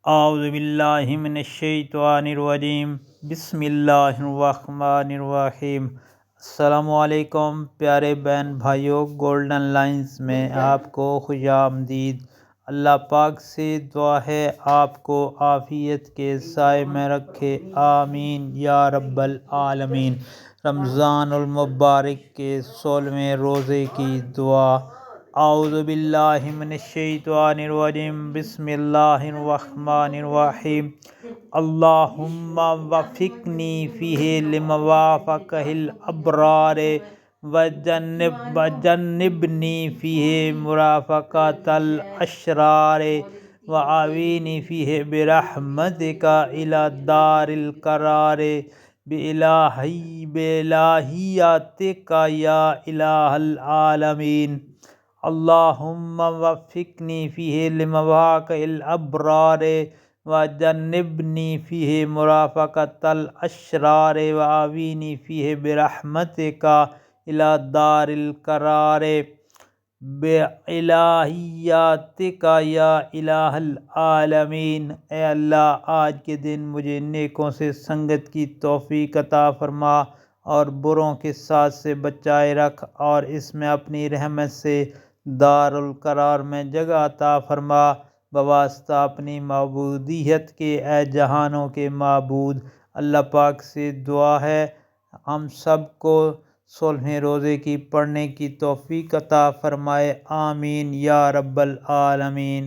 اعوذ باللہ من الشیطان الرجیم، بسم اللہ الرحمن الرحیم۔ السلام علیکم پیارے بہن بھائیوں، گولڈن لائنز میں آپ کو خوش آمدید۔ اللہ پاک سے دعا ہے آپ کو عافیت کے سائے میں رکھے، آمین یا رب العالمین۔ رمضان المبارک کے 16ویں روزے کی دعا۔ اعوذ باللہ من الشیطان الرجیم، بسم اللہ الرحمن الرحیم۔ اللہم وفقنی فیہ لموافقہ الابرار وجنبنی فیہ مرافقۃ الاشرار وآوینی فیہ برحمتک الی دار القرار بإلہیاتک یا الہ العالمین۔ اللہم وفقنی فیہ لموافقہ الابرار وجنبنی فیہ مرافقۃ الاشرار وآوینی فیہ برحمتک الی دار القرار بإلہیاتک یا الہ العالمین۔ اے اللہ، آج کے دن مجھے نیکوں سے سنگت کی توفیق عطا فرما اور بروں کے ساتھ سے بچائے رکھ، اور اس میں اپنی رحمت سے دار القرار میں جگہ عطا فرما، بواسطہ اپنی معبودیت کے اے جہانوں کے معبود۔ اللہ پاک سے دعا ہے ہم سب کو 16ویں روزے کی پڑھنے کی توفیق عطا فرمائے، آمین یا رب العالمین۔